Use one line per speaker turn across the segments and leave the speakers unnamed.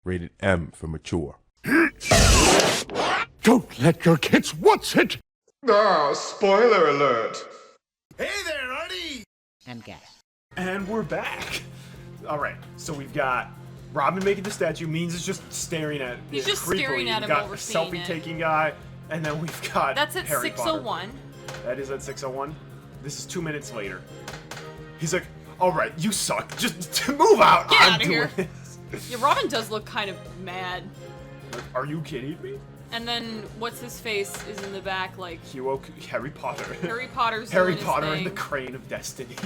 Rated M for mature.
Don't let your kids watch it!
Ah, spoiler alert.
Hey there, Artie!
And gas.
And we're back. Alright, so we've got Robin making the statue. Means is just staring at
He's just
creepily.
staring at him
We've got
while we're
a
seeing
selfie-taking guy. And then we've got
That's at
Harry Potter.
6:01.
That is at 6:01. This is 2 minutes later. He's like, alright, you suck. Just move out.
Get
I'm
outta
doing
here."
this.
Yeah, Robin does look kind of mad.
Are you kidding me?
And then what's his face is in the back, like
He woke Harry Potter.
Harry Potter's
Harry
doing his
Potter and the
thing.
Crane of Destiny.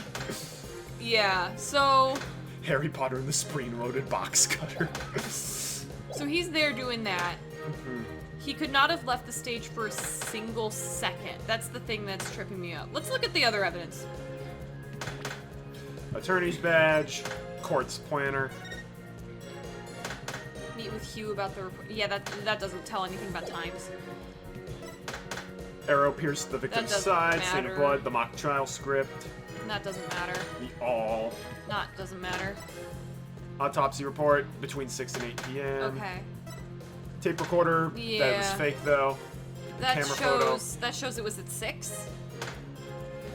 Yeah, so
Harry Potter and the spring-loaded box cutter.
he's there doing that.
Mm-hmm.
He could not have left the stage for a single second. That's the thing that's tripping me up. Let's look at the other evidence.
Attorney's badge, court's planner.
Meet with Hugh about the report. Yeah, that doesn't tell anything about times.
Arrow pierced the victim's
doesn't
side, stain of
matter.
blood, the mock trial script,
That doesn't matter.
the all.
Doesn't matter.
Autopsy report between 6 and 8 p.m.
Okay.
Tape recorder, that was
Yeah.
fake though.
That
Camera
shows it was at 6.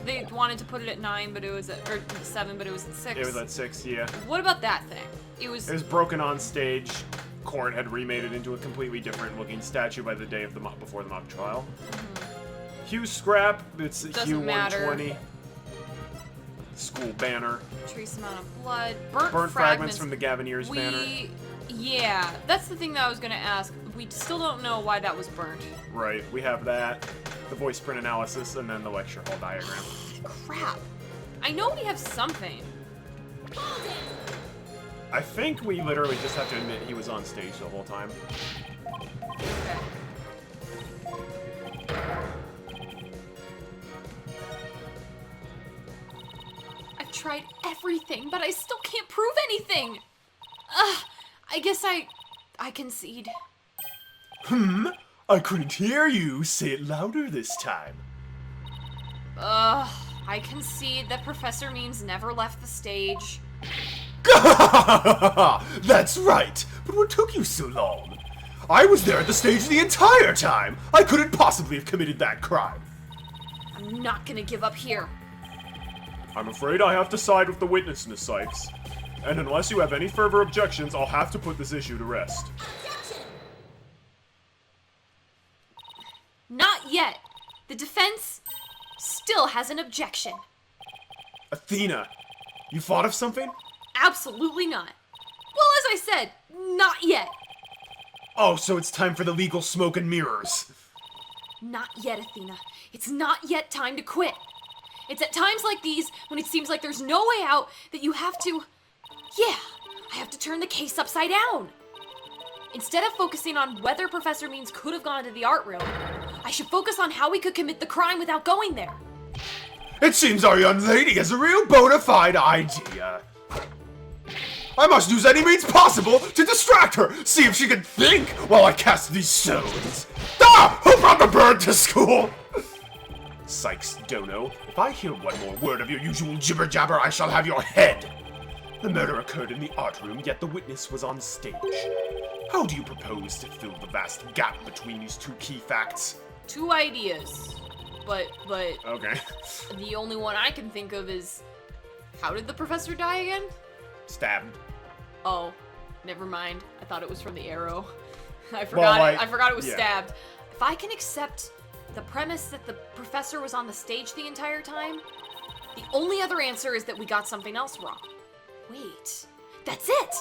They wanted to put it at 9, but it was at 7, but it was at 6.
It was at 6, yeah.
What about that thing? It was
It was broken on stage. Court had remade it into a completely different looking statue by the day of the before the mock trial. Hugh scrap, it's
Doesn't
Hugh
matter.
120. School banner.
trace amount of blood,
Burnt fragments from the Gavineers banner.
Yeah, that's the thing that I was gonna ask. We still don't know why that was burnt.
Right, we have that. The voice print analysis, and then the lecture hall diagram.
Crap. I know we have something.
I think we literally just have to admit he was on stage the whole time.
Okay. I've tried everything, but I still can't prove anything. I guess I concede.
I couldn't hear you. Say it louder this time.
I concede that Professor Means never left the stage.
That's right. But what took you so long? I was there at the stage the entire time. I couldn't possibly have committed that crime.
I'm not gonna give up here.
I'm afraid I have to side with the witness, Miss Sykes. And unless you have any further objections, I'll have to put this issue to rest.
Not yet. The defense still has an objection.
Athena, you thought of something?
Absolutely not. Well, as I said, not yet.
Oh, so it's time for the legal smoke and mirrors.
Not yet, Athena. It's not yet time to quit. It's at times like these, when it seems like there's no way out, that you have to... Yeah, I have to turn the case upside down. Instead of focusing on whether Professor Means could have gone to the art room, I should focus on how we could commit the crime without going there.
It seems our young lady has a real bona fide idea. I must use any means possible to distract her, see if she can think while I cast these stones. Ah! Who brought the bird to school? Sykes, Dono, if I hear one more word of your usual jibber-jabber, I shall have your head. The murder occurred in the art room, yet the witness was on stage. How do you propose to fill the vast gap between these two key facts?
2 ideas. But
Okay.
the only one I can think of is, how did the professor die again?
Stabbed.
Oh, never mind. I thought it was from the arrow. I forgot
like,
I forgot it was
yeah.
stabbed. If I can accept the premise that the professor was on the stage the entire time, the only other answer is that we got something else wrong. Wait, that's it!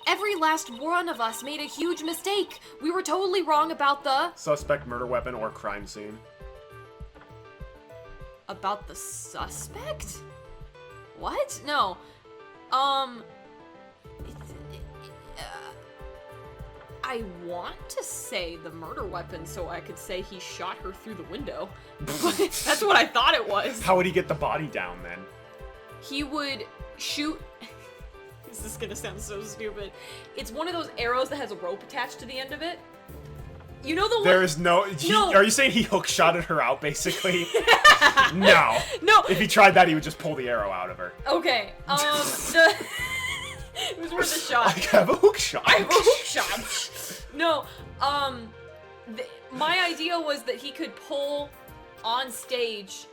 Every last one of us made a huge mistake. We were totally wrong about the...
Suspect, murder weapon, or crime scene.
About the suspect? What? No. I want to say the murder weapon so I could say he shot her through the window. That's what I thought it was.
How would he get the body down then?
He would shoot... This is gonna sound so stupid. It's one of those arrows that has a rope attached to the end of it. You know the one...
There is no...
No.
Are you saying he hook-shotted her out, basically? No.
No.
If he tried that, he would just pull the arrow out of her.
Okay, It was worth a shot.
I have a hook shot.
I have a hook shot. No, my idea was that he could pull on stage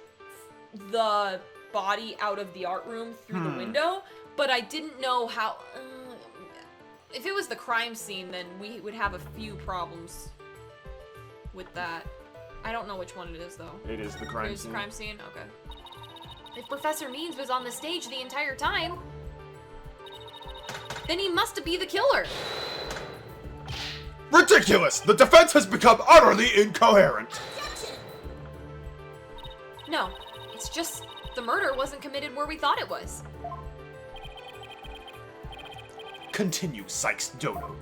the body out of the art room through the window, but I didn't know how. If it was the crime scene, then we would have a few problems with that. I don't know which one it is, though.
It is the crime
It is the
scene.
crime scene? Okay. If Professor Means was on the stage the entire time, then he must be the killer.
Ridiculous! The defense has become utterly incoherent.
No, it's just the murder wasn't committed where we thought it was.
Continue, Sykes Dono.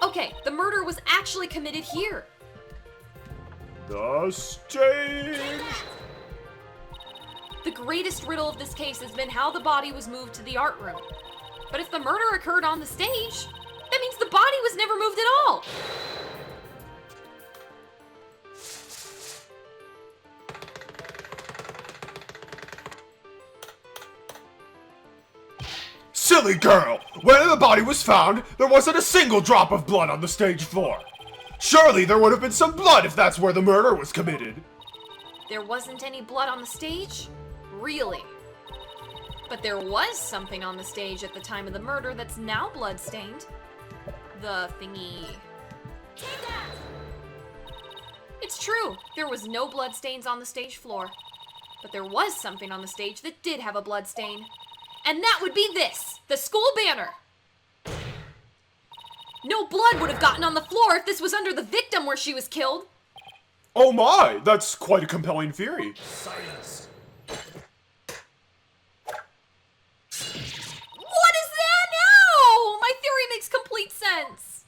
Okay, the murder was actually committed here.
The stage.
The greatest riddle of this case has been how the body was moved to the art room. But if the murder occurred on the stage, that means the body was never moved at all.
Silly girl! When the body was found, there wasn't a single drop of blood on the stage floor. Surely there would have been some blood if that's where the murder was committed.
There wasn't any blood on the stage? Really? But there was something on the stage at the time of the murder that's now blood-stained. The thingy. It's true, there was no bloodstains on the stage floor. But there was something on the stage that did have a bloodstain. And that would be this, the school banner. No blood would have gotten on the floor if this was under the victim where she was killed.
Oh my, that's quite a compelling theory.
Silence.
What is that now? My theory makes complete sense.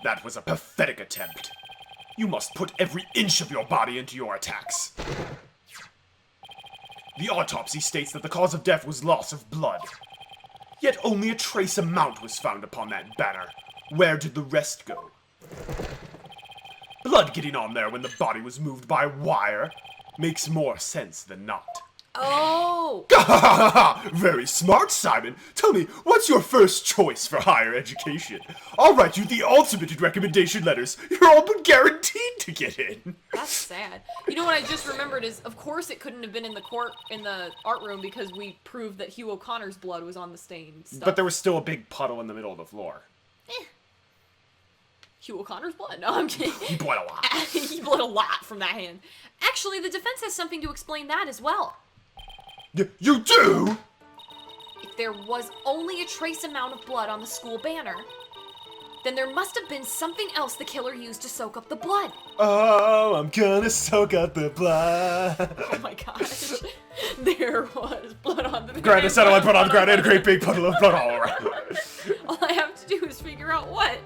That was a pathetic attempt. You must put every inch of your body into your attacks. The autopsy states that the cause of death was loss of blood. Yet only a trace amount was found upon that banner. Where did the rest go? Blood getting on there when the body was moved by wire makes more sense than not.
Oh.
Very smart, Simon. Tell me, what's your first choice for higher education? I'll write you the ultimate recommendation letters. You're all but guaranteed to get in.
That's sad. You know what I just remembered is, of course it couldn't have been in the art room because we proved that Hugh O'Connor's blood was on the stained stuff.
But there was still a big puddle in the middle of the floor.
Hugh O'Connor's blood? No, I'm kidding.
He bled a lot.
He bled a lot from that hand. Actually, the defense has something to explain that as well.
You do?
If there was only a trace amount of blood on the school banner, then there must have been something else the killer used to soak up the blood.
Oh, I'm gonna soak up the blood.
Oh my gosh. There was blood on the banner.
Granted, satellite put on ground and a great big puddle of blood all around.
All I have to do is figure out what.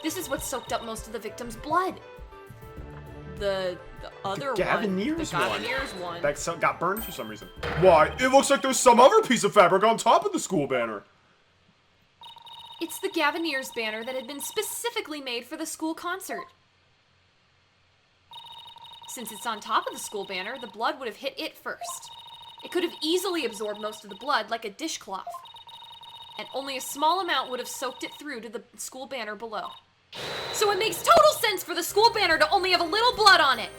This is what soaked up most of the victim's blood. The other
Gaviniers
one.
one.
The Gaviniers one.
That got burned for some reason. Why, it looks like there's some other piece of fabric on top of the school banner.
It's the Gaviniers banner that had been specifically made for the school concert. Since it's on top of the school banner, the blood would have hit it first. It could have easily absorbed most of the blood like a dishcloth. And only a small amount would have soaked it through to the school banner below. So it makes total sense for the school banner to only have a little blood on it.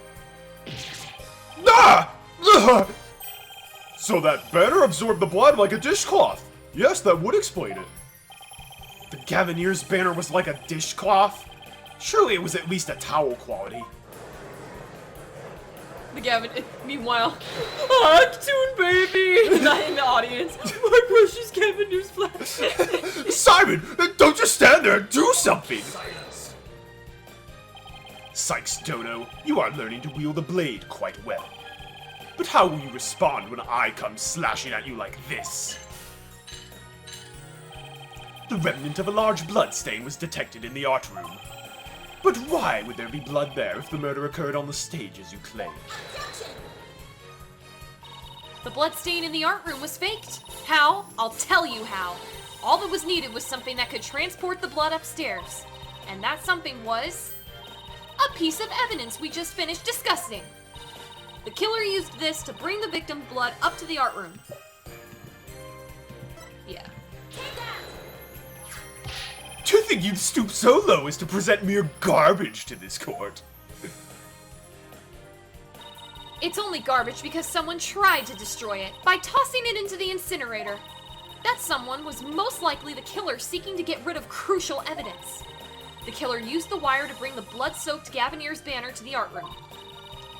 Ah! So that banner absorbed the blood like a dishcloth. Yes, that would explain it. The Gaviniers banner was like a dishcloth? Surely it was at least a towel quality.
Meanwhile, Toon Baby! In the audience. My precious Gavinier's flash.
Simon, don't just stand there, do something!
Silence.
Sykes Dono, you are learning to wield the blade quite well. But how will you respond when I come slashing at you like this? The remnant of a large blood stain was detected in the art room. But why would there be blood there if the murder occurred on the stage as you claim?
The blood stain in the art room was faked. How? I'll tell you how. All that was needed was something that could transport the blood upstairs. And that something was a piece of evidence we just finished discussing. The killer used this to bring the victim's blood up to the art room. Yeah.
To think you'd stoop so low as to present mere garbage to this court.
It's only garbage because someone tried to destroy it by tossing it into the incinerator. That someone was most likely the killer seeking to get rid of crucial evidence. The killer used the wire to bring the blood-soaked Gavanir's banner to the art room.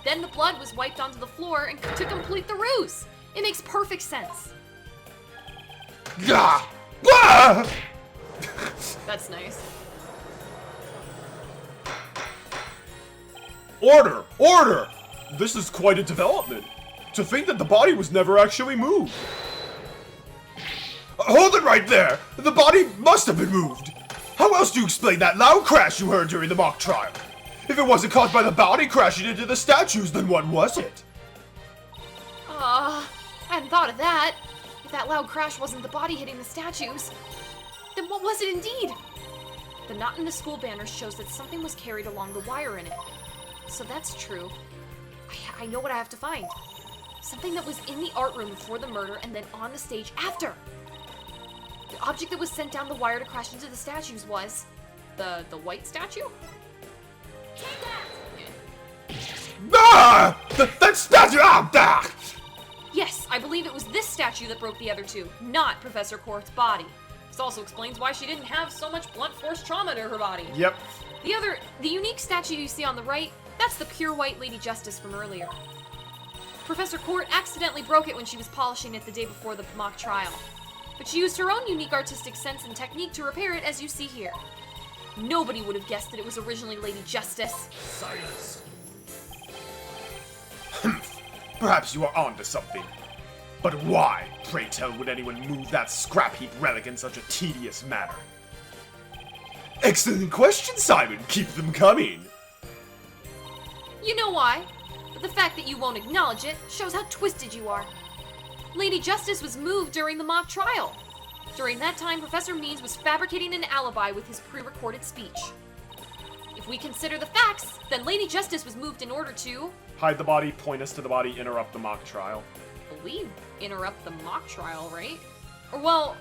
Then the blood was wiped onto the floor and to complete the ruse. It makes perfect sense.
Gah! Ah!
That's nice.
Order! Order! This is quite a development. To think that the body was never actually moved. Hold it right there! The body must have been moved! How else do you explain that loud crash you heard during the mock trial? If it wasn't caused by the body crashing into the statues, then what was it?
I hadn't thought of that. If that loud crash wasn't the body hitting the statues, then what was it indeed? The knot in the school banner shows that something was carried along the wire in it. So that's true. I know what I have to find. Something that was in the art room before the murder and then on the stage after. The object that was sent down the wire to crash into the statues was the white statue?
Ah! That statue! Ah!
Yes, I believe it was this statue that broke the other two, not Professor Korth's body. This also explains why she didn't have so much blunt force trauma to her body.
Yep.
The unique statue you see on the right, that's the pure white Lady Justice from earlier. Professor Korth accidentally broke it when she was polishing it the day before the mock trial. But she used her own unique artistic sense and technique to repair it, as you see here. Nobody would have guessed that it was originally Lady Justice.
Silence. Perhaps you are onto something. But why, pray tell, would anyone move that scrap heap relic in such a tedious manner? Excellent question, Simon. Keep them coming.
You know why, but the fact that you won't acknowledge it shows how twisted you are. Lady Justice was moved during the mock trial. During that time, Professor Means was fabricating an alibi with his pre-recorded speech. If we consider the facts, then Lady Justice was moved in order to...
Hide the body, point us to the body, interrupt the mock trial.
believe interrupt the mock trial, right? Or, well,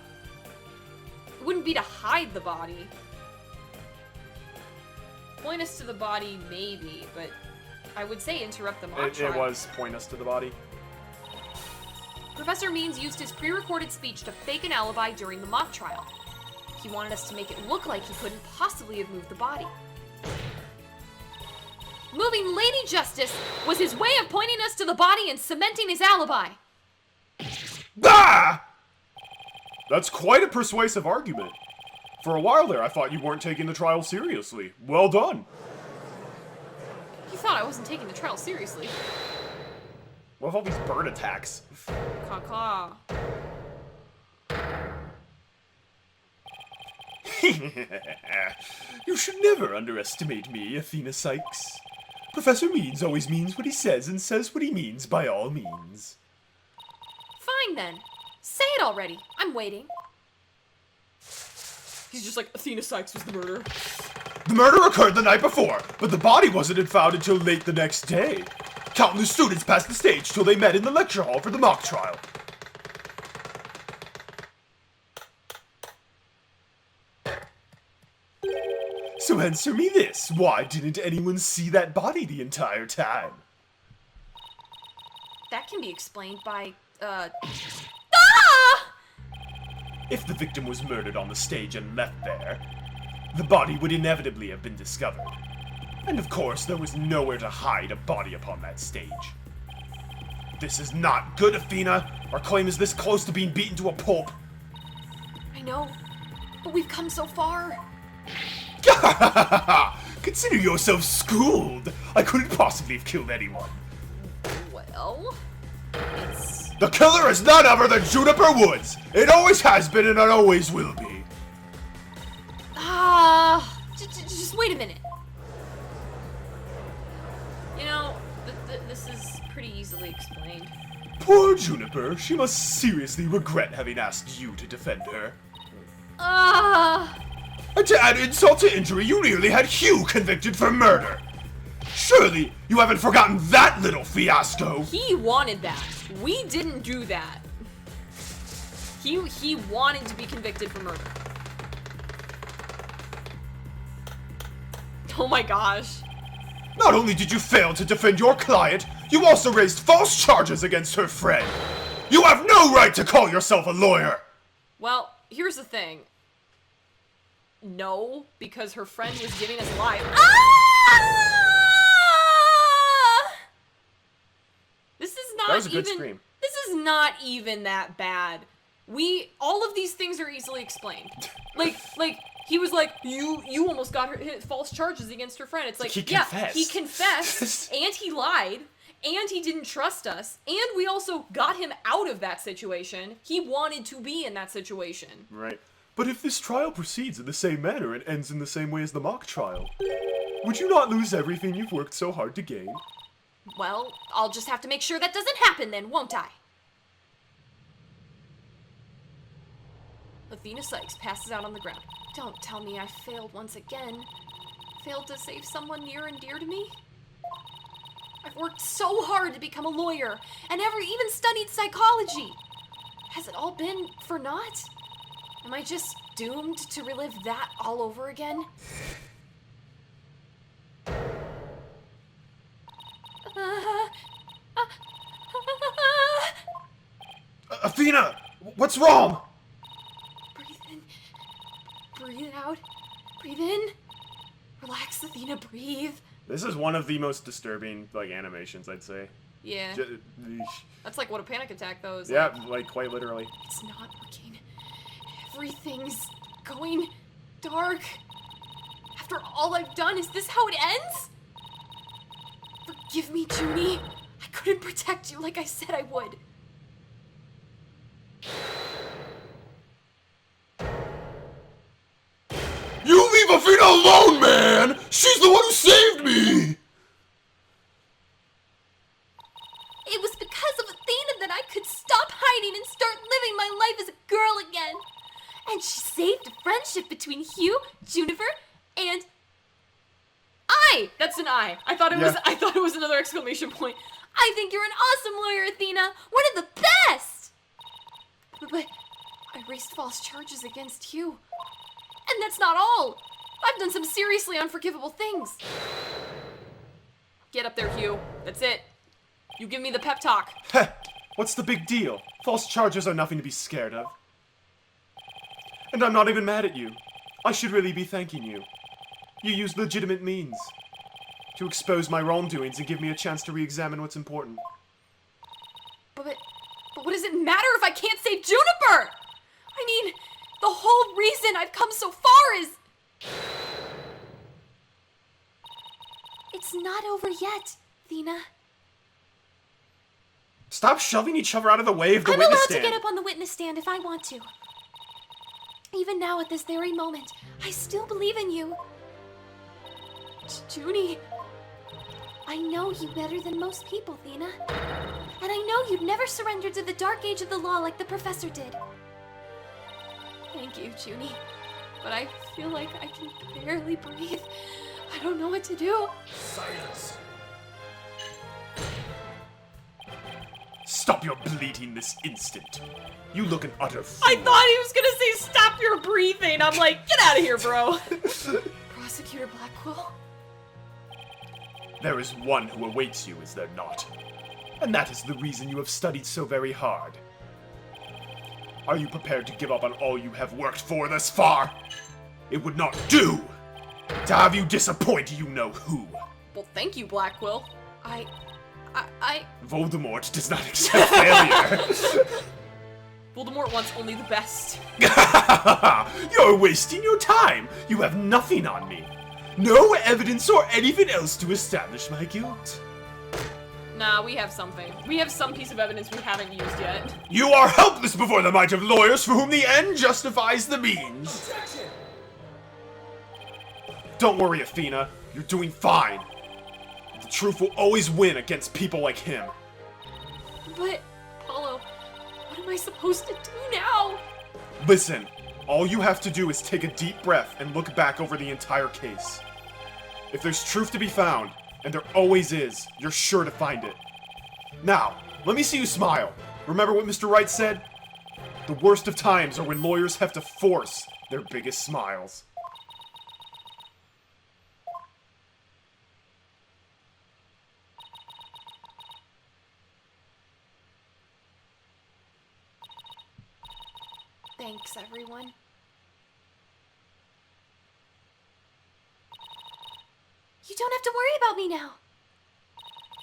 it wouldn't be to hide the body. Point us to the body, maybe, but I would say interrupt the mock trial.
It was point us to the body.
Professor Means used his pre-recorded speech to fake an alibi during the mock trial. He wanted us to make it look like he couldn't possibly have moved the body. Moving Lady Justice was his way of pointing us to the body and cementing his alibi.
Ah! That's quite a persuasive argument. For a while there, I thought you weren't taking the trial seriously. Well done.
You thought I wasn't taking the trial seriously.
What with all these bird attacks?
Caw-caw.
You should never underestimate me, Athena Sykes. Professor Means always means what he says and says what he means by all means.
Fine then. Say it already. I'm waiting. He's just like, Athena Sykes was the murderer.
The murder occurred the night before, but the body wasn't found until late the next day. Countless students passed the stage till they met in the lecture hall for the mock trial. So answer me this, why didn't anyone see that body the entire time?
That can be explained by,
If the victim was murdered on the stage and left there, the body would inevitably have been discovered. And of course, there was nowhere to hide a body upon that stage. This is not good, Athena! Our claim is this close to being beaten to a pulp.
I know, but we've come so far.
Consider yourself schooled! I couldn't possibly have killed anyone.
Well, it's...
The killer is none other than Juniper Woods! It always has been and it always will be.
Just wait a minute. You know, this is pretty easily explained.
Poor Juniper, she must seriously regret having asked you to defend her. And to add insult to injury, you nearly had Hugh convicted for murder. Surely you haven't forgotten that little fiasco.
He wanted that. We didn't do that. He wanted to be convicted for murder. Oh my gosh.
Not only did you fail to defend your client, you also raised false charges against her friend. You have no right to call yourself a lawyer!
Well, here's the thing. No, because her friend was giving us life. This is not
That was a
even.
good scream.
This is not even that bad. All of these things are easily explained. Like he was like, you almost got hit false charges against her friend. It's like,
He
yeah,
confessed.
he confessed, and he lied, and he didn't trust us, and we also got him out of that situation. He wanted to be in that situation.
Right. But if this trial proceeds in the same manner and ends in the same way as the mock trial, would you not lose everything you've worked so hard to gain?
Well, I'll just have to make sure that doesn't happen then, won't I? Athena Sykes passes out on the ground. Don't tell me I failed once again. Failed to save someone near and dear to me? I've worked so hard to become a lawyer, and never even studied psychology. Has it all been for naught? Am I just doomed to relive that all over again?
Athena! What's wrong?
Breathe in. Breathe out. Breathe in. Relax, Athena, breathe.
This is one of the most disturbing, animations, I'd say.
Yeah. That's like what a panic attack, though, is
Yeah,
like.
quite literally.
It's not working. Everything's going dark. After all I've done, is this how it ends? Forgive me, Junie. I couldn't protect you like I said I would.
You leave Athena alone, man! She's the one who saved me!
It was because of Athena that I could stop hiding and start living my life as a girl again. And she saved a friendship between Hugh, Juniper, and I. That's an I. I thought it was another exclamation point. I think you're an awesome lawyer, Athena. One of the best. But I raised false charges against Hugh. And that's not all. I've done some seriously unforgivable things. Get up there, Hugh. That's it. You give me the pep talk.
Heh, what's the big deal? False charges are nothing to be scared of. And I'm not even mad at you. I should really be thanking you. You used legitimate means to expose my wrongdoings and give me a chance to re-examine what's important.
But what does it matter if I can't save Juniper? I mean, the whole reason I've come so far is... It's not over yet, Athena.
Stop shoving each other out of the way of the
I'm
witness
allowed
stand.
to get up on the witness stand if I want to. Even now, at this very moment, I still believe in you. Junie, I know you better than most people, Athena. And I know you'd never surrender to the dark age of the law like the professor did. Thank you, Junie. But I feel like I can barely breathe. I don't know what to do.
Silence. Stop your bleating this instant. You look an utter fool.
I thought he was gonna say stop your breathing. I'm like, get out of here, bro. Prosecutor Blackwell?
There is one who awaits you, is there not? And that is the reason you have studied so very hard. Are you prepared to give up on all you have worked for thus far? It would not do to have you disappoint you know who.
Well, thank you, Blackwell. I...
Voldemort does not accept failure.
Voldemort wants only the best.
You're wasting your time. You have nothing on me. No evidence or anything else to establish my guilt.
Nah, we have something. We have some piece of evidence we haven't used yet.
You are helpless before the might of lawyers for whom the end justifies the means. Don't worry, Athena. You're doing fine. The truth will always win against people like him.
But, Apollo, what am I supposed to do now?
Listen, all you have to do is take a deep breath and look back over the entire case. If there's truth to be found, and there always is, you're sure to find it. Now, let me see you smile. Remember what Mr. Wright said? The worst of times are when lawyers have to force their biggest smiles.
Thanks, everyone. You don't have to worry about me now.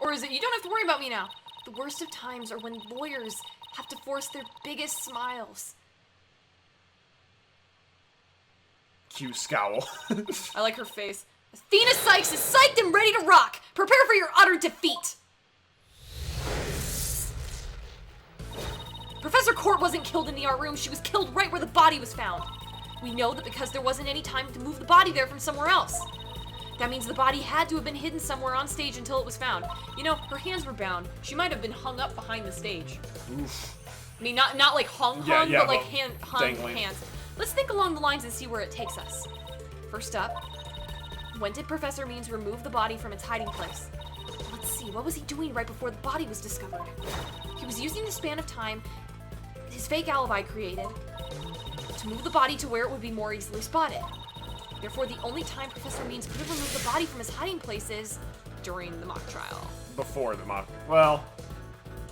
Or is it, you don't have to worry about me now? The worst of times are when lawyers have to force their biggest smiles.
Cue scowl.
I like her face. Athena Sykes is psyched and ready to rock. Prepare for your utter defeat. Professor Court wasn't killed in the art room. She was killed right where the body was found. We know that because there wasn't any time to move the body there from somewhere else. That means the body had to have been hidden somewhere on stage until it was found. You know, her hands were bound. She might have been hung up behind the stage.
Oof.
I mean, not like hung,
Yeah,
but like hung
dangling.
hands. Let's think along the lines and see where it takes us. First up, when did Professor Means remove the body from its hiding place? Let's see, what was he doing right before the body was discovered? He was using the span of time his fake alibi created to move the body to where it would be more easily spotted. Therefore, the only time Professor Means could have removed the body from his hiding place is during the mock trial.
Before the mock... Well,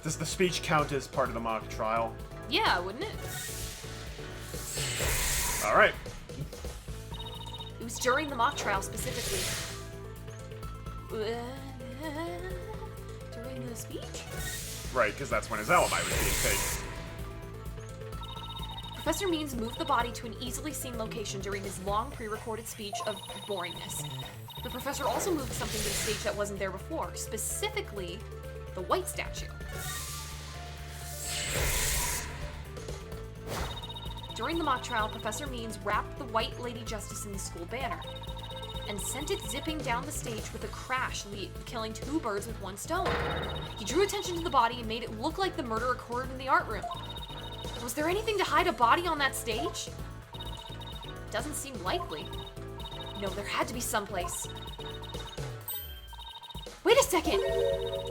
does the speech count as part of the mock trial?
Yeah, wouldn't it?
Alright.
It was during the mock trial specifically. During the speech?
Right, because that's when his alibi was being faked.
Professor Means moved the body to an easily seen location during his long pre-recorded speech of boringness. The professor also moved something to the stage that wasn't there before, specifically the white statue. During the mock trial, Professor Means wrapped the white Lady Justice in the school banner and sent it zipping down the stage with a crash, killing two birds with one stone. He drew attention to the body and made it look like the murder occurred in the art room. Was there anything to hide a body on that stage? Doesn't seem likely. No, there had to be someplace. Wait a second!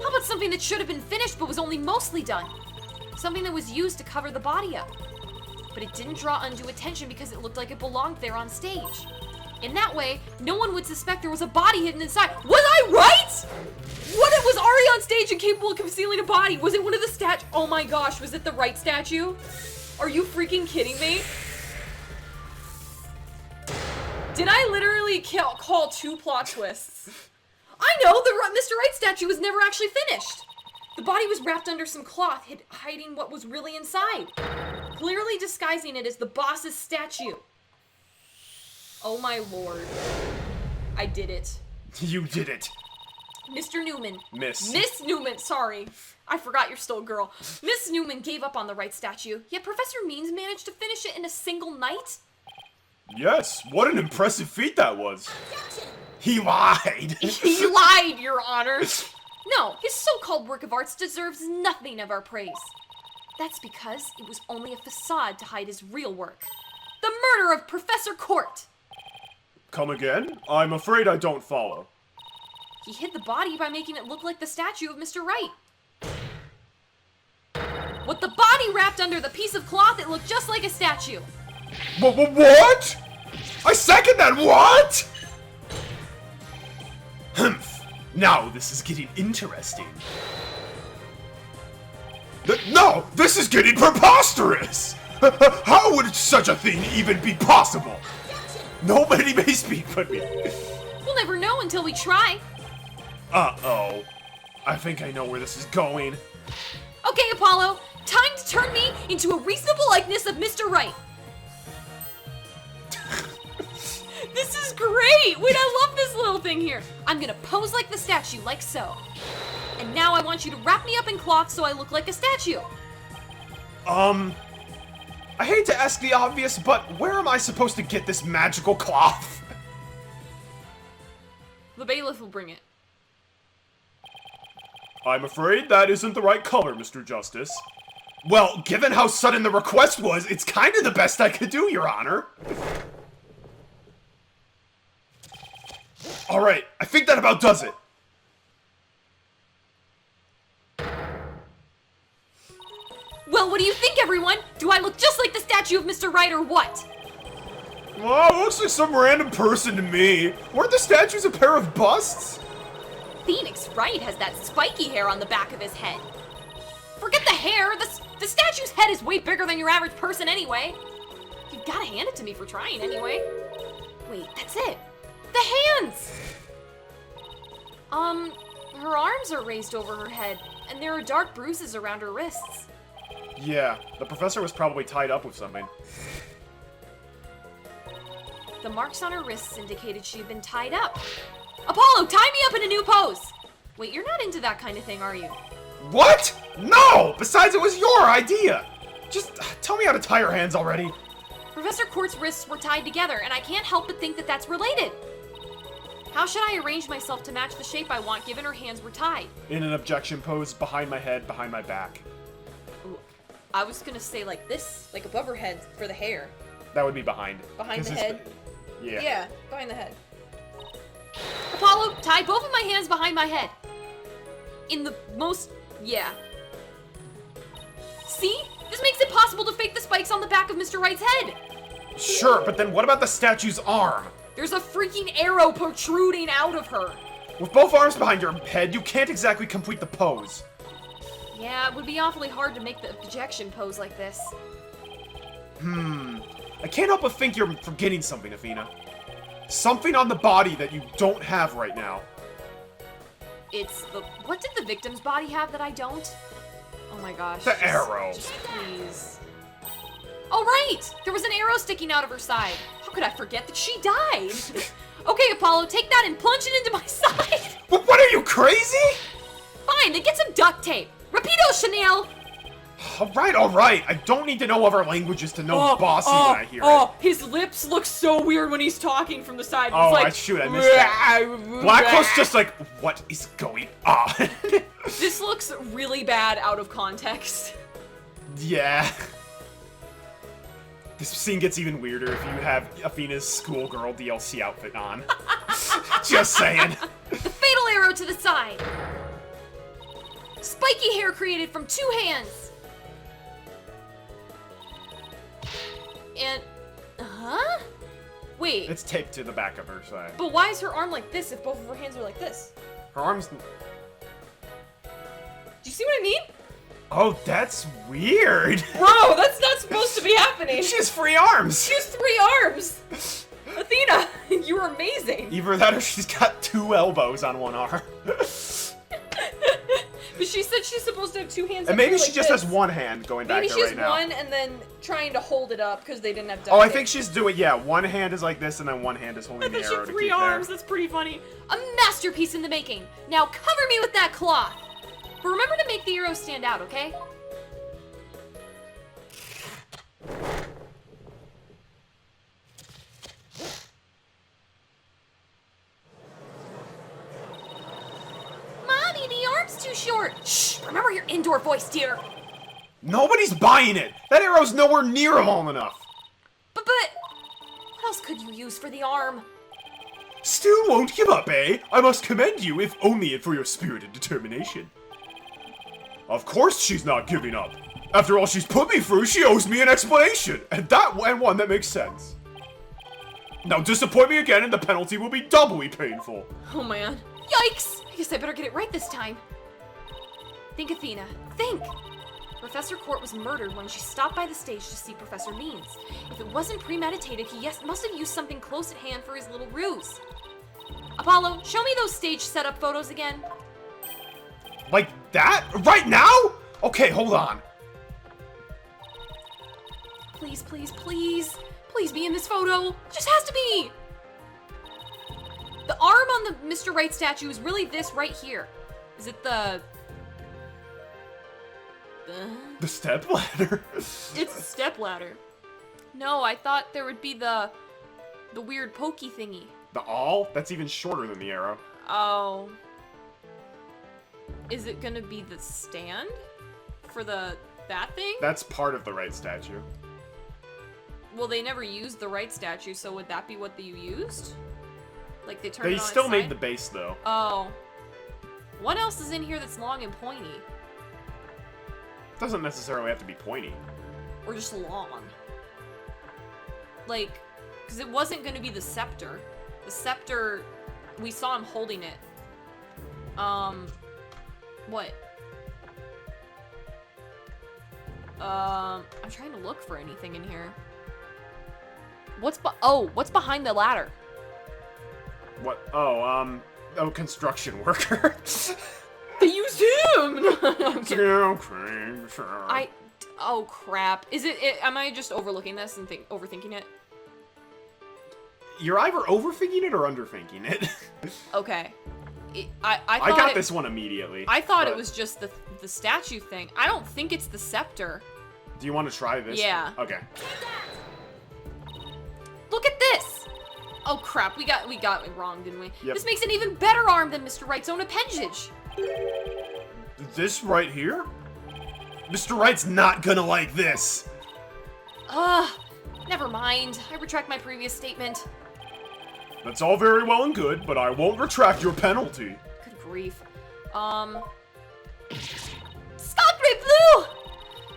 How about something that should have been finished but was only mostly done? Something that was used to cover the body up. But it didn't draw undue attention because it looked like it belonged there on stage. In that way, no one would suspect there was a body hidden inside. Was I right? What, it was Ari on stage and capable of concealing a body? Was it one of the statues? Oh my gosh, was it the right statue? Are you freaking kidding me? Did I literally call two plot twists? I know, the Mr. Right statue was never actually finished. The body was wrapped under some cloth, hiding what was really inside. Clearly disguising it as the boss's statue. Oh my lord. I did it.
You did it.
Mr. Newman.
Miss
Newman, sorry. I forgot you're still a girl. Miss Newman gave up on the right statue, yet Professor Means managed to finish it in a single night?
Yes, what an impressive feat that was. He lied.
He lied, Your Honor. No, his so-called work of arts deserves nothing of our praise. That's because it was only a facade to hide his real work. The murder of Professor Court.
Come again? I'm afraid I don't follow.
He hid the body by making it look like the statue of Mr. Right. With the body wrapped under the piece of cloth, it looked just like a statue.
What? I second that, what? Humph. Now this is getting interesting. No, this is getting preposterous! How would such a thing even be possible? Nobody may speak but me.
We'll never know until we try.
Uh-oh. I think I know where this is going.
Okay, Apollo, time to turn me into a reasonable likeness of Mr. Right. This is great! Wait, I love this little thing here. I'm gonna pose like the statue, like so. And now I want you to wrap me up in cloth so I look like a statue.
I hate to ask the obvious, but where am I supposed to get this magical cloth?
The bailiff will bring it.
I'm afraid that isn't the right color, Mr. Justice. Well, given how sudden the request was, it's kind of the best I could do, Your Honor. Alright, I think that about does it.
Well, what do you think, everyone? Do I look just like statue of Mr. Right or what?
Well, it looks like some random person to me. Weren't the statues a pair of busts?
Phoenix Wright has that spiky hair on the back of his head. Forget the hair, the statue's head is way bigger than your average person anyway. You've gotta hand it to me for trying anyway. Wait, that's it. The hands! Her arms are raised over her head, and there are dark bruises around her wrists.
Yeah, the professor was probably tied up with something.
The marks on her wrists indicated she had been tied up. Apollo, tie me up in a new pose! Wait, you're not into that kind of thing, are you?
What? No! Besides, it was your idea! Just tell me how to tie her hands already.
Professor Court's wrists were tied together, and I can't help but think that that's related. How should I arrange myself to match the shape I want given her hands were tied?
In an objection pose, behind my head, behind my back.
Ooh, I was gonna say like this, like above her head for the hair.
That would be behind.
Behind the head?
Yeah.
Yeah, behind the head. Apollo, tie both of my hands behind my head. In the most... yeah. See? This makes it possible to fake the spikes on the back of Mr. Wright's head.
Sure, but then what about the statue's arm?
There's a freaking arrow protruding out of her.
With both arms behind your head, you can't exactly complete the pose.
Yeah, it would be awfully hard to make the objection pose like this.
I can't help but think you're forgetting something, Athena. Something on the body that you don't have right now.
It's the... what did the victim's body have that I don't? Oh my gosh.
The arrow.
Just please. Oh right! There was an arrow sticking out of her side. How could I forget that she died? Okay, Apollo, take that and plunge it into my side.
But what are you, crazy?
Fine, then get some duct tape. Rapido, Chanel!
Alright. I don't need to know other languages to know bossy when I hear it.
His lips look so weird when he's talking from the side.
Oh,
like,
I missed that. Blackhawk's just like, what is going on?
This looks really bad out of context.
Yeah. This scene gets even weirder if you have Athena's schoolgirl DLC outfit on. Just saying.
The fatal arrow to the side. Spiky hair created from 2 hands. And, wait.
It's taped to the back of her side.
But why is her arm like this if both of her hands are like this?
Her arms...
Do you see what I mean?
Oh, that's weird.
Bro, that's not supposed to be happening.
She has 3 arms.
She has 3 arms. Athena, you're amazing.
Either that or she's got 2 elbows on one arm.
But she said she's supposed to have 2 hands.
And maybe she
like
just
this.
has 1 hand going back
Maybe
there
she
right
has
now.
1 and then trying to hold it up because they didn't have duct
Oh, I
tape.
think she's doing, yeah, 1 hand is like this and then 1 hand is holding the
And then she
arrow
had
to
3
keep
arms.
there.
That's pretty funny. A masterpiece in the making. Now cover me with that cloth. But remember to make the arrow stand out, okay? Mommy, the arm's too short. Shh, remember your indoor voice, dear.
Nobody's buying it. That arrow's nowhere near long enough.
But, what else could you use for the arm?
Still won't give up, eh? I must commend you, if only for your spirited determination. Of course she's not giving up. After all she's put me through, she owes me an explanation, and one that makes sense. Now disappoint me again and the penalty will be doubly painful.
Oh man. Yikes! I guess I better get it right this time. Think, Athena. Think! Professor Court was murdered when she stopped by the stage to see Professor Means. If it wasn't premeditated, he must have used something close at hand for his little ruse. Apollo, show me those stage setup photos again.
Like that? Right now? Okay, hold on.
Please, please, please. Please be in this photo. It just has to be. The arm on the Mr. Right statue is really this right here. Is it the
stepladder?
It's a stepladder. No, I thought there would be the weird pokey thingy.
The awl? That's even shorter than the arrow.
Oh. Is it gonna be the stand? For that thing?
That's part of the right statue.
Well, they never used the right statue, so would that be what you used? Like they turned it
They
on
still
its
made
side?
the base though.
Oh. What else is in here that's long and pointy?
Doesn't necessarily have to be pointy.
Or just long? like, because it wasn't going to be the scepter. The scepter, we saw him holding it. What? I'm trying to look for anything in here. What's behind the ladder?
What? Oh, construction worker.
They used him! I'm kidding.
Okay.
Oh crap. Is it, am I just overlooking this and overthinking it?
You're either overthinking it or underthinking it.
Okay.
I
thought
got this one immediately.
I thought it was just the statue thing. I don't think it's the scepter.
Do you want to try this?
Yeah.
Okay.
Look at this! Oh crap, we got it wrong, didn't we?
Yep.
This makes an even better arm than Mr. Wright's own appendage.
This right here? Mr. Wright's not gonna like this.
Never mind. I retract my previous statement.
That's all very well and good, but I won't retract your penalty.
Good grief. Scarlet Blue!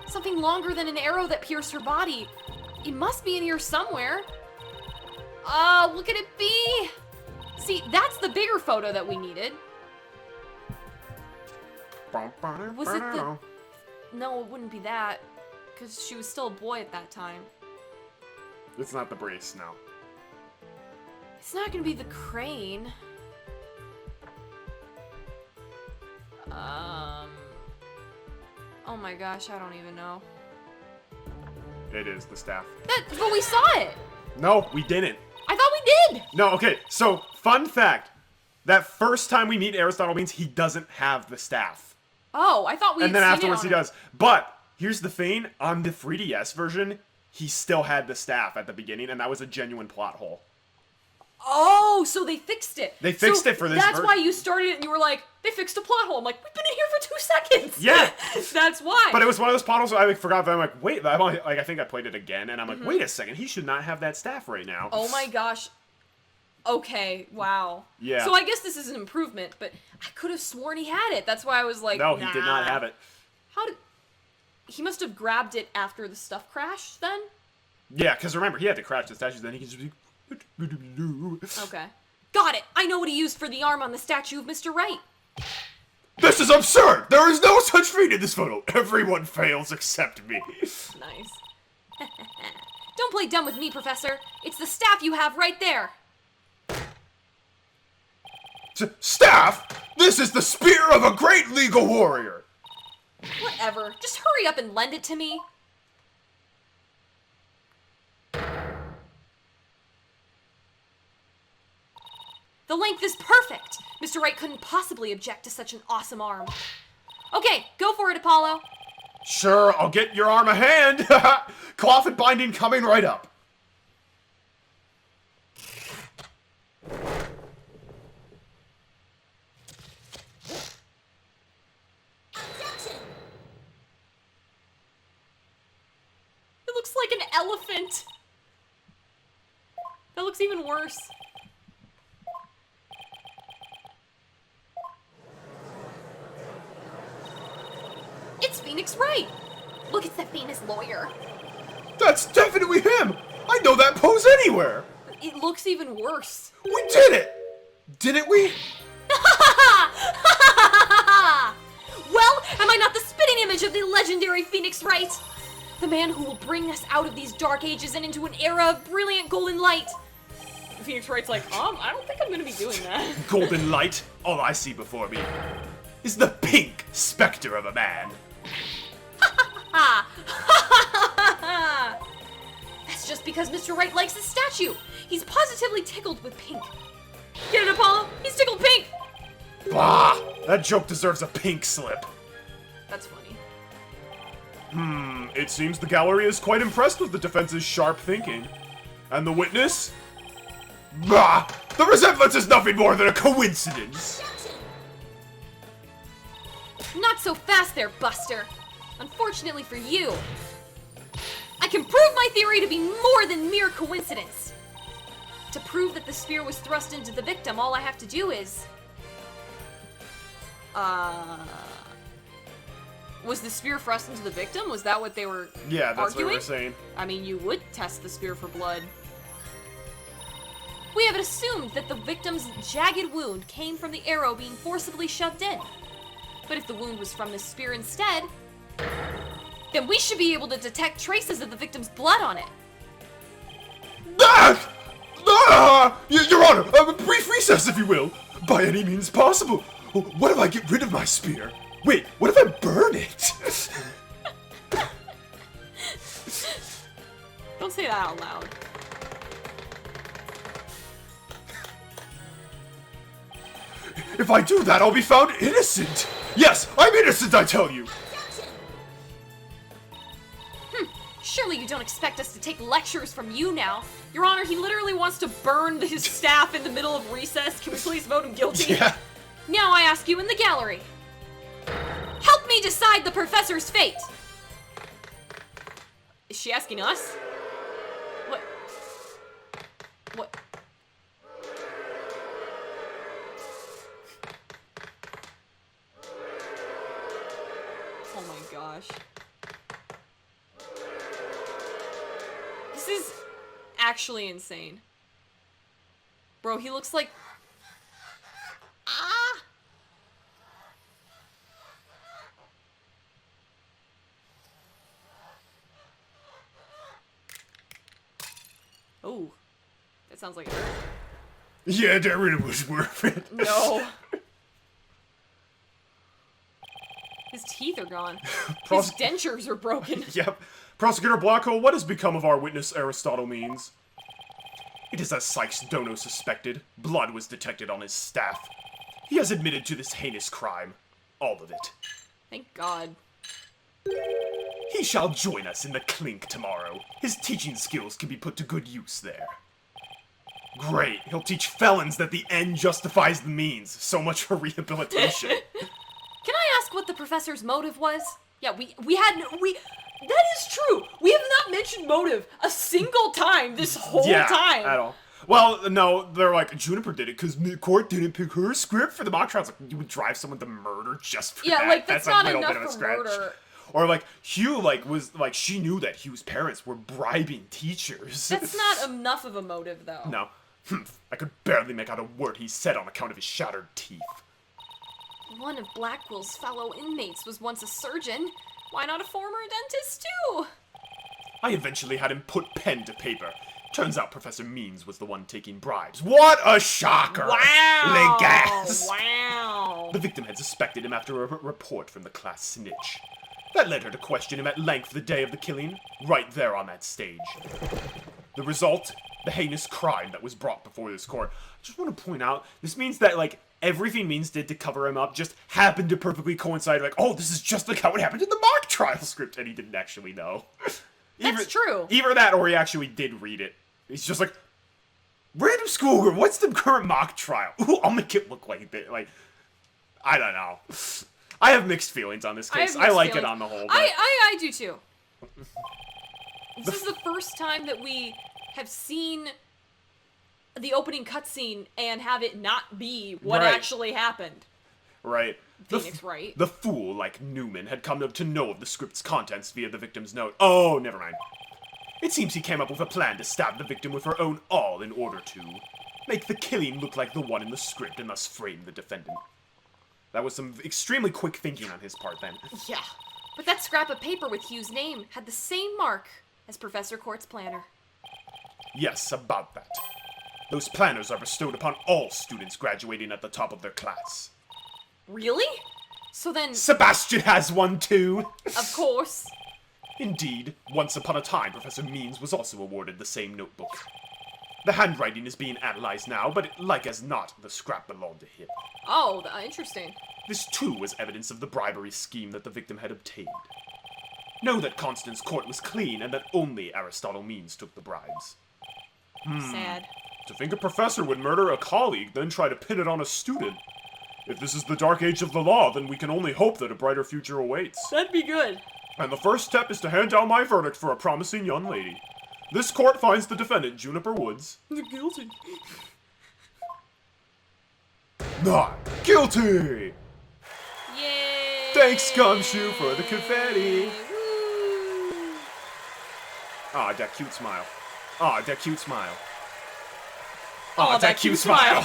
Something longer than an arrow that pierced her body. It must be in here somewhere. Look at it be! See, that's the bigger photo that we needed. Was it the... No, it wouldn't be that. Because she was still a boy at that time.
It's not the brace, no.
It's not gonna be the crane. Oh my gosh, I don't even know.
It is the staff.
But we saw it!
No, we didn't.
I thought we did!
No, okay, so, fun fact. That first time we meet Aristotle means he doesn't have the staff.
Oh, I thought we
And then afterwards he does. But, here's the thing, on the 3DS version, he still had the staff at the beginning, and that was a genuine plot hole.
Oh, so they fixed it.
They fixed it for this
That's
version.
why you started it and you were like, they fixed a plot hole. I'm like, we've been in here for 2 seconds.
Yeah.
That's why.
But it was one of those plot holes where I forgot that I'm like, wait, I think I played it again, and I'm like, wait a second, he should not have that staff right now.
Oh my gosh. Okay, wow.
Yeah.
So I guess this is an improvement, but I could have sworn he had it. That's why I was like,
No,
nah.
he did not have it.
How did... He must have grabbed it after the stuff crashed, then?
Yeah, because remember, he had to crash the statues, then he can just be...
Okay. Got it! I know what he used for the arm on the statue of Mr. Wright.
This is absurd! There is no such feat in this photo! Everyone fails except me.
Nice. Don't play dumb with me, Professor. It's the staff you have right there.
Staff? This is the spear of a great legal warrior!
Whatever. Just hurry up and lend it to me. The length is perfect. Mr. Wright couldn't possibly object to such an awesome arm. Okay, go for it, Apollo.
Sure, I'll get your arm a hand! Cloth and binding coming right up.
It looks like an elephant. That looks even worse. It's Phoenix Wright. Look, it's that famous lawyer.
That's definitely him! I know that pose anywhere!
It looks even worse.
We did it! Didn't we?
Well, am I not the spitting image of the legendary Phoenix Wright? The man who will bring us out of these dark ages and into an era of brilliant golden light. Phoenix Wright's like, I don't think I'm gonna be doing that.
Golden light, all I see before me is the pink specter of a man.
That's just because Mr. Wright likes the statue. He's positively tickled with pink. Get it, Apollo? He's tickled pink!
Bah! That joke deserves a pink slip.
That's funny.
It seems the gallery is quite impressed with the defense's sharp thinking. And the witness? Bah! The resemblance is nothing more than a coincidence!
Not so fast there, Buster. Unfortunately for you, I can prove my theory to be more than mere coincidence. To prove that the spear was thrust into the victim, all I have to do is... Was the spear thrust into the victim? Was that what they were
Yeah, that's
arguing?
what we were saying.
I mean, you would test the spear for blood. have assumed that the victim's jagged wound came from the arrow being forcibly shoved in. But if the wound was from the spear instead, then we should be able to detect traces of the victim's blood on it.
Your Honor, a brief recess, if you will. By any means possible. What if I get rid of my spear? Wait, what if I burn it?
Don't say that out loud.
If I do that, I'll be found innocent. Yes, I'm innocent, I tell you.
Surely you don't expect us to take lectures from you now. Your Honor, he literally wants to burn his staff in the middle of recess. Can we please vote him guilty?
Yeah.
Now I ask you in the gallery. Help me decide the professor's fate. Is she asking us? What? What? Oh my gosh. This is actually insane. Bro, he looks like... Ah! Oh. That sounds like it hurt.
Yeah, that really was worth it.
No. His teeth are gone. His dentures are broken.
Yep. Prosecutor Blackhole, what has become of our witness Aristotle Means? It is as Sykes Dono suspected. Blood was detected on his staff. He has admitted to this heinous crime. All of it.
Thank God.
He shall join us in the clink tomorrow. His teaching skills can be put to good use there. Great, he'll teach felons that the end justifies the means. So much for rehabilitation.
Can I ask what the professor's motive was? Yeah, that is true. We have not mentioned motive a single time this whole time.
At all. Well, no, they're like, Juniper did it because the court didn't pick her script for the mock trials. Like, you would drive someone to murder just for that?
Yeah, like, that's not
a little
enough
bit of a
for
stretch.
murder.
Or like, Hugh, she knew that Hugh's parents were bribing teachers.
That's not enough of a motive, though.
No. I could barely make out a word he said on account of his shattered teeth.
One of Blackwell's fellow inmates was once a surgeon. Why not a former dentist, too?
I eventually had him put pen to paper. Turns out Professor Means was the one taking bribes. What a shocker!
Wow!
Le gasp!
Wow!
The victim had suspected him after a report from the class snitch. That led her to question him at length the day of the killing, right there on that stage. The result? The heinous crime that was brought before this court. I just want to point out, this means that, like, everything Means did to cover him up just happened to perfectly coincide, like, oh, this is just like how it happened in the mock trial script, and he didn't actually know.
That's true.
Either that or he actually did read it. He's just like, random schoolgirl, what's the current mock trial? Ooh, I'll make it look like that. Like, I don't know. I have mixed feelings on this case. I like it on the whole. But...
I do too. This is the first time that we have seen the opening cutscene and have it not be what actually happened.
Right.
Phoenix, right?
The fool, like Newman, had come to know of the script's contents via the victim's note. Oh, never mind. It seems he came up with a plan to stab the victim with her own awl in order to make the killing look like the one in the script and thus frame the defendant. That was some extremely quick thinking on his part then.
Yeah, but that scrap of paper with Hugh's name had the same mark as Professor Court's planner.
Yes, about that. Those planners are bestowed upon all students graduating at the top of their class.
Really? So then...
Sebastian has one too!
Of course.
Indeed, once upon a time, Professor Means was also awarded the same notebook. The handwriting is being analyzed now, but like as not, the scrap belonged to him.
Oh, interesting.
This too was evidence of the bribery scheme that the victim had obtained. Know that Constance Court was clean and that only Aristotle Means took the bribes.
Sad.
To think a professor would murder a colleague, then try to pin it on a student. If this is the dark age of the law, then we can only hope that a brighter future awaits.
That'd be good.
And the first step is to hand down my verdict for a promising young lady. This court finds the defendant, Juniper Woods,
Guilty.
not guilty!
Yay!
Thanks, Gumshoe, for the confetti!
Woo!
Ah, that cute smile. Ah, that cute smile. Oh, it's that cute smile.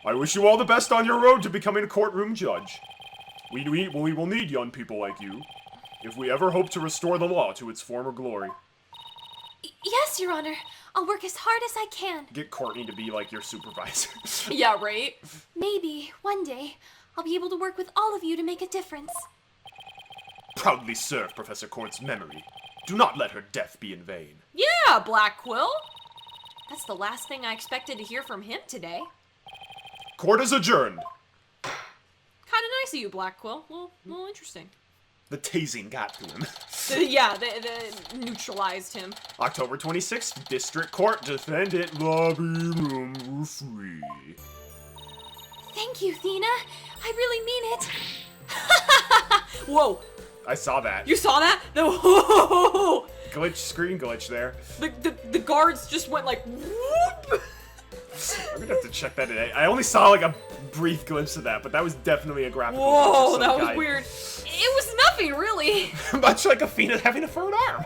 I wish you all the best on your road to becoming a courtroom judge. We will need young people like you if we ever hope to restore the law to its former glory.
Yes, Your Honor. I'll work as hard as I can.
Get Courtney to be like your supervisor.
Yeah, right? Maybe, one day, I'll be able to work with all of you to make a difference.
Proudly serve Professor Court's memory. Do not let her death be in vain.
Yeah, Black Quill. That's the last thing I expected to hear from him today.
Court is adjourned.
Kinda nice of you, Black Quill. Well, interesting.
The tasing got to him.
Yeah, they neutralized him.
October 26th, District Court, defendant lobby room free.
Thank you, Thena. I really mean it. Whoa.
I saw that.
You saw that? Whoa.
Glitch, screen glitch there.
The guards just went like, whoop.
I'm gonna have to check that today. I only saw like a brief glimpse of that, but that was definitely a graphical glitch of
Whoa,
some
that was
kind.
weird. It was nothing, really.
Much like Athena having a third arm.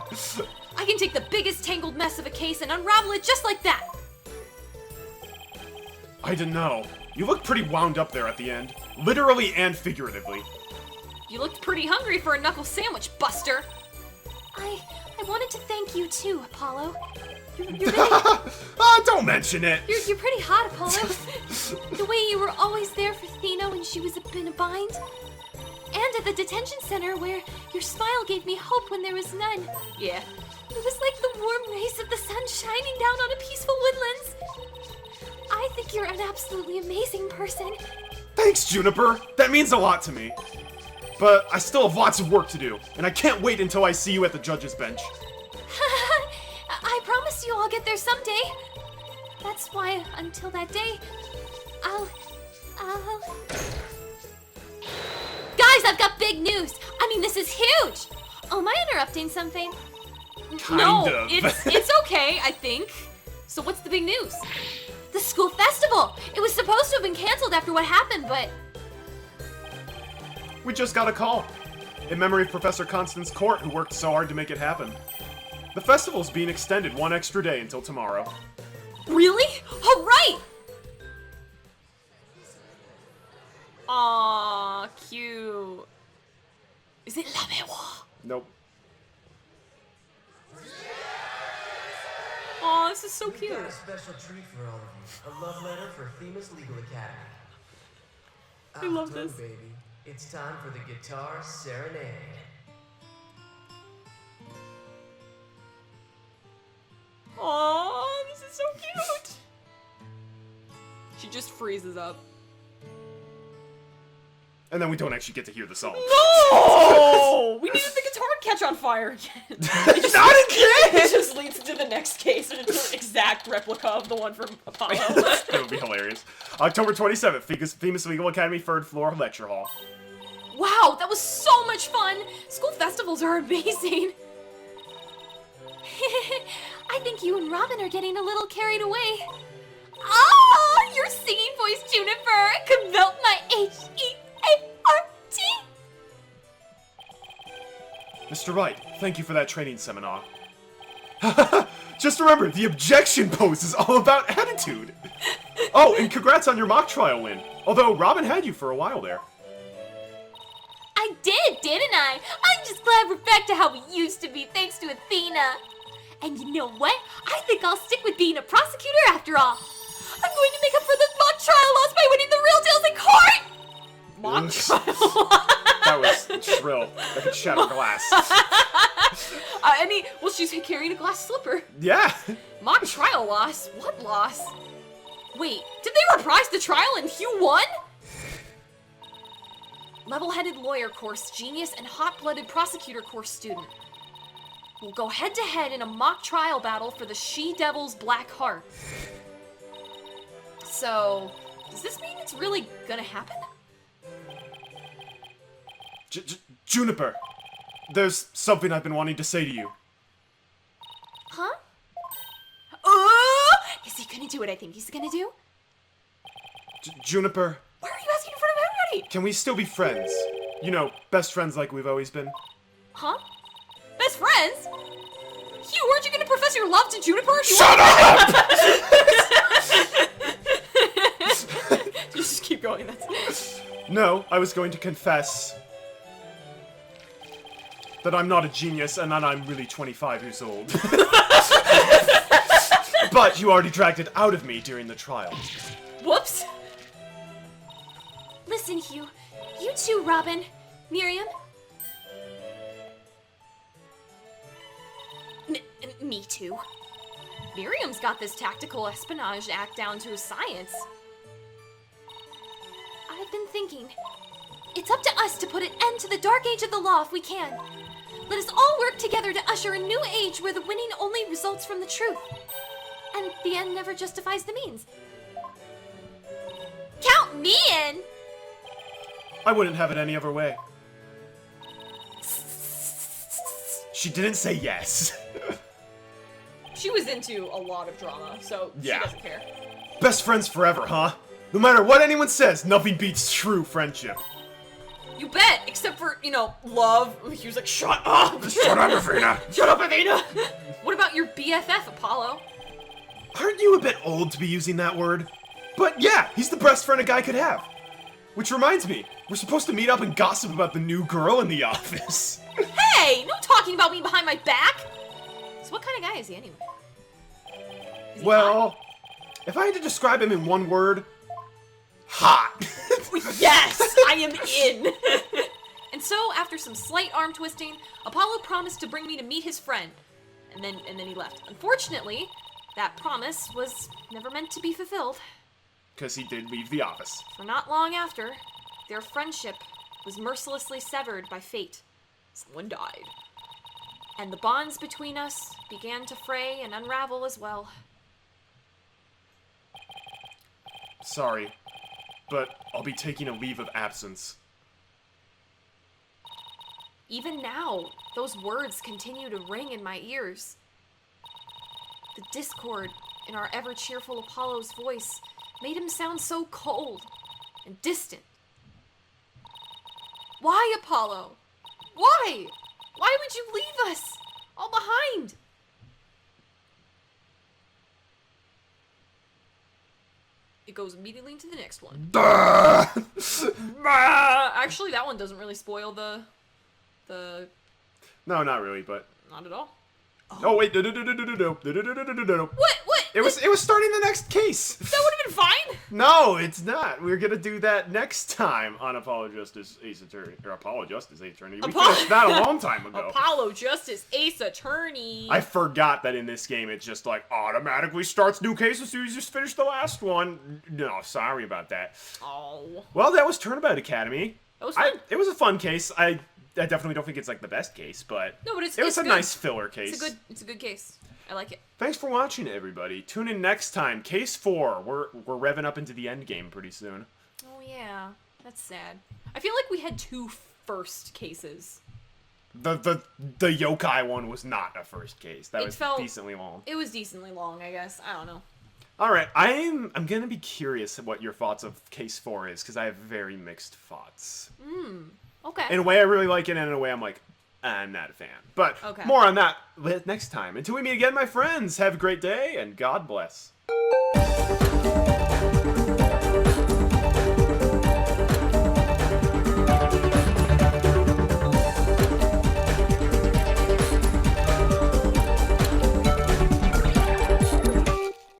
I can take the biggest tangled mess of a case and unravel it just like that.
I didn't know. You looked pretty wound up there at the end. Literally and figuratively.
You looked pretty hungry for a knuckle sandwich, Buster. I wanted to thank you too, Apollo. You're really...
Don't mention it.
You're pretty hot, Apollo. The way you were always there for Thena when she was in a bind. And at the detention center where your smile gave me hope when there was none. Yeah. It was like the warm rays of the sun shining down on a peaceful woodlands. I think you're an absolutely amazing person.
Thanks, Juniper. That means a lot to me. But I still have lots of work to do, and I can't wait until I see you at the judge's bench.
I promise you I'll get there someday. That's why, until that day, I'll... Guys, I've got big news! I mean, this is huge! Oh, am I interrupting something?
Kind of.
It's okay, I think. So what's the big news? The school festival! It was supposed to have been canceled after what happened, but...
We just got a call. In memory of Professor Constance Court, who worked so hard to make it happen. The festival's being extended one extra day until tomorrow.
Really? Oh, right! Aww, cute. Is it La Mémoire?
Nope.
Aw, this is so cute.
Got a special treat for all of you. A love letter for Themis Legal Academy.
I love this.
Baby. It's time for the guitar serenade.
Aw, this is so cute. She just freezes up.
And then we don't actually get to hear the song.
No! We needed the guitar to catch on fire again.
Not again!
It just leads to the next case, and it's an exact replica of the one from Apollo.
It would be hilarious. October 27th, Themis Legal Academy, 3rd floor, lecture hall.
Wow, that was so much fun! School festivals are amazing. I think you and Robin are getting a little carried away. Oh, your singing voice, Juniper, could melt my H-E-A-R-T.
Mr. Wright, thank you for that training seminar. Just remember, the objection pose is all about attitude. Oh, and congrats on your mock trial win. Although Robin had you for a while there.
I did, didn't I? I'm just glad we're back to how we used to be thanks to Athena. And you know what? I think I'll stick with being a prosecutor after all. I'm going to make up for the mock trial loss by winning the real deals in court! Mock trial loss?
That was shrill. That could shatter glass.
Well, she's carrying a glass slipper.
Yeah.
Mock trial loss? What loss? Wait, did they reprise the trial and Hugh won? Level-headed lawyer course genius and hot-blooded prosecutor course student will go head-to-head in a mock trial battle for the She-Devil's Black Heart. So, does this mean it's really gonna happen?
Juniper, there's something I've been wanting to say to you.
Huh? Is he gonna do what I think he's gonna do?
Juniper,
Why are you asking in front of everybody?
can we still be friends? You know, best friends like we've always been.
Huh? Best friends? you? Weren't you gonna profess your love to Juniper?
Shut up!
Just keep going, that's...
No, I was going to confess that I'm not a genius and that I'm really 25 years old. But you already dragged it out of me during the trial.
Whoops. Listen, Hugh. You too, Robin. Miriam. Me too. Miriam's got this tactical espionage act down to a science. I've been thinking, it's up to us to put an end to the dark age of the law if we can. Let us all work together to usher a new age where the winning only results from the truth. And the end never justifies the means. Count me in!
I wouldn't have it any other way. She didn't say yes.
She was into a lot of drama, so
Yeah.
she doesn't care.
Best friends forever, huh? No matter what anyone says, nothing beats true friendship.
You bet, except for, you know, love. He was like, shut up!
Shut up, Athena!
Shut up, Athena! What about your BFF, Apollo?
Aren't you a bit old to be using that word? But yeah, he's the best friend a guy could have. Which reminds me, we're supposed to meet up and gossip about the new girl in the office.
Hey, no talking about me behind my back! So what kind of guy is he anyway? Is he
Well, if I had to describe him in one word, hot.
Yes, I am in. And so, after some slight arm twisting, Apollo promised to bring me to meet his friend, and then he left. Unfortunately, that promise was never meant to be fulfilled.
Because he did leave the office.
For not long after, their friendship was mercilessly severed by fate. Someone died. And the bonds between us began to fray and unravel as well.
Sorry, but I'll be taking a leave of absence.
Even now, those words continue to ring in my ears. The discord in our ever-cheerful Apollo's voice made him sound so cold and distant. Why, Apollo? Why? Why would you leave us all behind? It goes immediately into the next one. Actually, that one doesn't really spoil the...
No, not really, but...
Not at all.
Oh, wait, no.
What?
It was starting the next case.
That would have been fine.
No, it's not. We're gonna do that next time on Apollo Justice Ace Attorney. Or Apollo Justice Ace Attorney. We finished that a long time ago.
Apollo Justice Ace Attorney.
I forgot that in this game it just like automatically starts new cases as soon as you just finish the last one. No, sorry about that.
Oh.
Well, that was Turnabout Academy.
That was fun.
It was a fun case. I definitely don't think it's like the best case, but
No, but
it was a
good.
nice filler case.
It's a good case. I like it.
Thanks for watching, everybody. Tune in next time. Case 4. We're revving up into the end game pretty soon.
Oh yeah, that's sad. I feel like we had 2 first cases.
The yokai one was not a first case. That
It
was
felt-
decently long.
It was decently long, I guess. I don't know.
All right, I'm gonna be curious what your thoughts of Case 4 is because I have very mixed thoughts.
Okay.
In a way, I really like it, and in a way, I'm like, I'm not a fan. But
Okay.
more on that next time. Until we meet again, my friends, have a great day, and God bless.